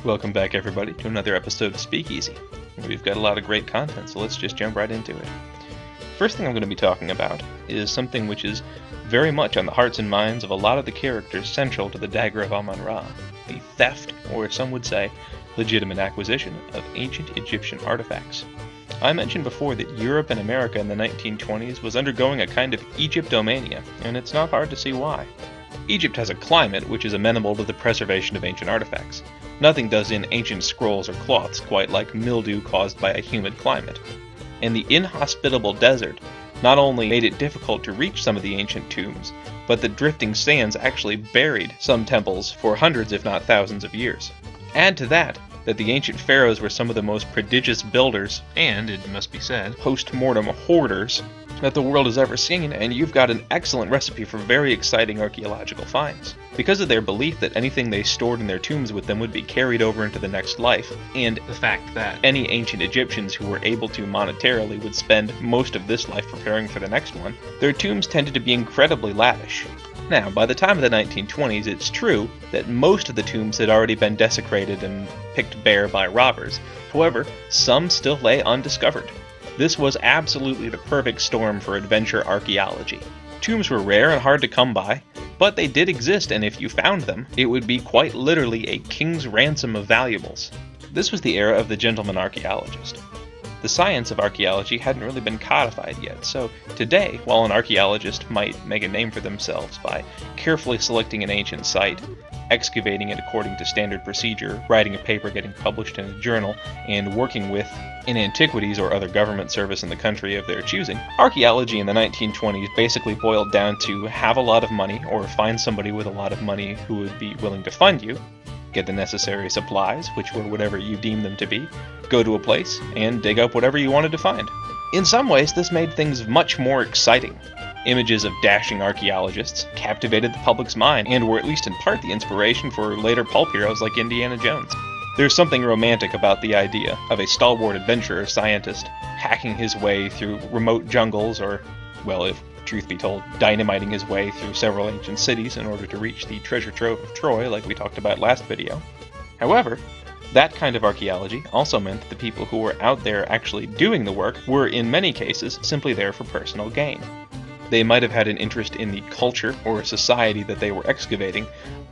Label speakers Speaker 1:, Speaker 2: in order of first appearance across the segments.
Speaker 1: Welcome back, everybody, to another episode of Speakeasy. We've got a lot of great content, so let's just jump right into it. First thing I'm going to be talking about is something which is very much on the hearts and minds of a lot of the characters central to the Dagger of Amon-Ra, the theft, or some would say, legitimate acquisition of ancient Egyptian artifacts. I mentioned before that Europe and America in the 1920s was undergoing a kind of Egyptomania, and it's not hard to see why. Egypt has a climate which is amenable to the preservation of ancient artifacts. Nothing does in ancient scrolls or cloths quite like mildew caused by a humid climate. And the inhospitable desert not only made it difficult to reach some of the ancient tombs, but the drifting sands actually buried some temples for hundreds if not thousands of years. Add to that the ancient pharaohs were some of the most prodigious builders, and, it must be said, post-mortem hoarders that the world has ever seen, and you've got an excellent recipe for very exciting archaeological finds. Because of their belief that anything they stored in their tombs with them would be carried over into the next life, and the fact that any ancient Egyptians who were able to monetarily would spend most of this life preparing for the next one, their tombs tended to be incredibly lavish. Now, by the time of the 1920s, it's true that most of the tombs had already been desecrated and picked bare by robbers. However, some still lay undiscovered. This was absolutely the perfect storm for adventure archaeology. Tombs were rare and hard to come by, but they did exist, and if you found them, it would be quite literally a king's ransom of valuables. This was the era of the gentleman archaeologist. The science of archaeology hadn't really been codified yet, so today, while an archaeologist might make a name for themselves by carefully selecting an ancient site, excavating it according to standard procedure, writing a paper getting published in a journal, and working with an antiquities or other government service in the country of their choosing, archaeology in the 1920s basically boiled down to have a lot of money, or find somebody with a lot of money who would be willing to fund you, get the necessary supplies, which were whatever you deemed them to be, go to a place, and dig up whatever you wanted to find. In some ways, this made things much more exciting. Images of dashing archaeologists captivated the public's mind, and were at least in part the inspiration for later pulp heroes like Indiana Jones. There's something romantic about the idea of a stalwart adventurer scientist hacking his way through remote jungles, or, well, if truth be told, dynamiting his way through several ancient cities in order to reach the treasure trove of Troy, like we talked about last video. However, that kind of archaeology also meant that the people who were out there actually doing the work were, in many cases, simply there for personal gain. They might have had an interest in the culture or society that they were excavating,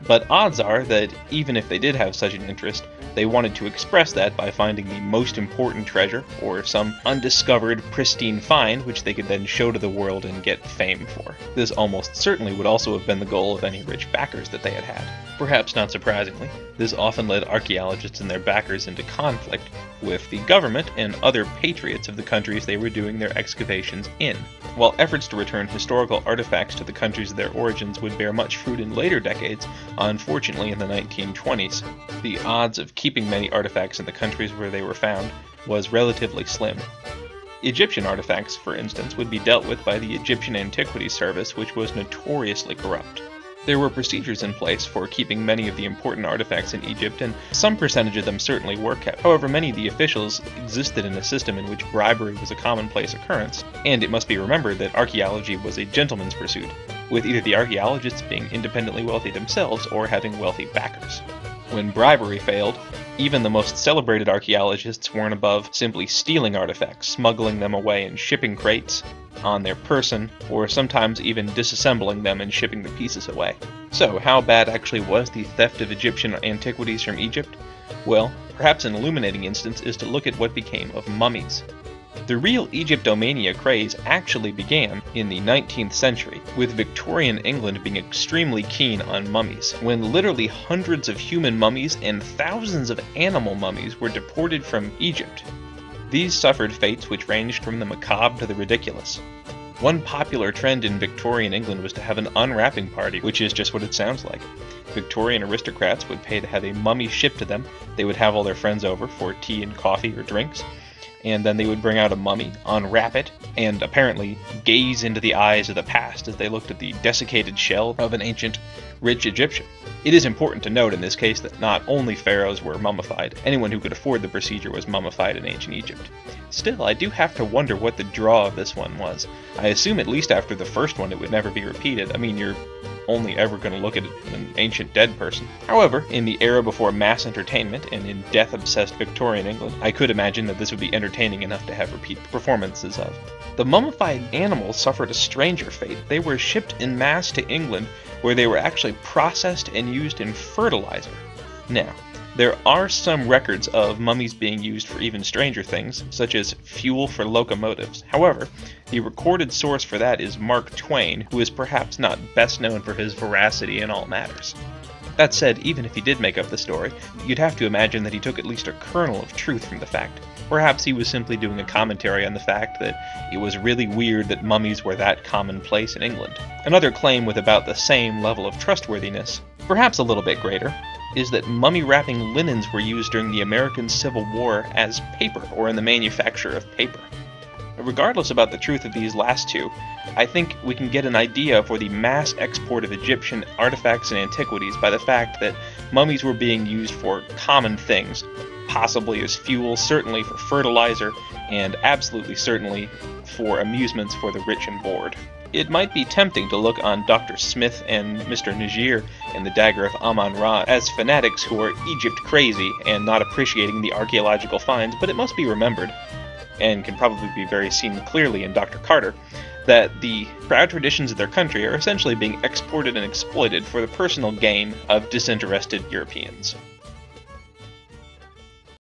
Speaker 1: but odds are that even if they did have such an interest, they wanted to express that by finding the most important treasure, or some undiscovered, pristine find which they could then show to the world and get fame for. This almost certainly would also have been the goal of any rich backers that they had had. Perhaps not surprisingly, this often led archaeologists and their backers into conflict with the government and other patriots of the countries they were doing their excavations in. While efforts to return historical artifacts to the countries of their origins would bear much fruit in later decades, unfortunately in the 1920s, the odds of keeping many artifacts in the countries where they were found was relatively slim. Egyptian artifacts, for instance, would be dealt with by the Egyptian Antiquities Service, which was notoriously corrupt. There were procedures in place for keeping many of the important artifacts in Egypt, and some percentage of them certainly were kept. However, many of the officials existed in a system in which bribery was a commonplace occurrence, and it must be remembered that archaeology was a gentleman's pursuit, with either the archaeologists being independently wealthy themselves or having wealthy backers. When bribery failed, even the most celebrated archaeologists weren't above simply stealing artifacts, smuggling them away in shipping crates on their person, or sometimes even disassembling them and shipping the pieces away. So, how bad actually was the theft of Egyptian antiquities from Egypt? Well, perhaps an illuminating instance is to look at what became of mummies. The real Egyptomania craze actually began in the 19th century, with Victorian England being extremely keen on mummies, when literally hundreds of human mummies and thousands of animal mummies were deported from Egypt. These suffered fates which ranged from the macabre to the ridiculous. One popular trend in Victorian England was to have an unwrapping party, which is just what it sounds like. Victorian aristocrats would pay to have a mummy shipped to them. They would have all their friends over for tea and coffee or drinks, and then they would bring out a mummy, unwrap it, and apparently gaze into the eyes of the past as they looked at the desiccated shell of an ancient, rich Egyptian. It is important to note in this case that not only pharaohs were mummified, anyone who could afford the procedure was mummified in ancient Egypt. Still, I do have to wonder what the draw of this one was. I assume at least after the first one it would never be repeated. I mean, you're only ever going to look at an ancient dead person. However, in the era before mass entertainment and in death-obsessed Victorian England, I could imagine that this would be entertaining enough to have repeat performances of. The mummified animals suffered a stranger fate. They were shipped en masse to England, where they were actually processed and used in fertilizer. Now, there are some records of mummies being used for even stranger things, such as fuel for locomotives. However, the recorded source for that is Mark Twain, who is perhaps not best known for his veracity in all matters. That said, even if he did make up the story, you'd have to imagine that he took at least a kernel of truth from the fact. Perhaps he was simply doing a commentary on the fact that it was really weird that mummies were that commonplace in England. Another claim with about the same level of trustworthiness, perhaps a little bit greater, is that mummy-wrapping linens were used during the American Civil War as paper, or in the manufacture of paper. Regardless about the truth of these last two, I think we can get an idea for the mass export of Egyptian artifacts and antiquities by the fact that mummies were being used for common things, possibly as fuel, certainly for fertilizer, and absolutely certainly for amusements for the rich and bored. It might be tempting to look on Dr. Smith and Mr. Najir in the Dagger of Amon-Ra as fanatics who are Egypt crazy and not appreciating the archaeological finds, but it must be remembered, and can probably be very seen clearly in Dr. Carter, that the proud traditions of their country are essentially being exported and exploited for the personal gain of disinterested Europeans.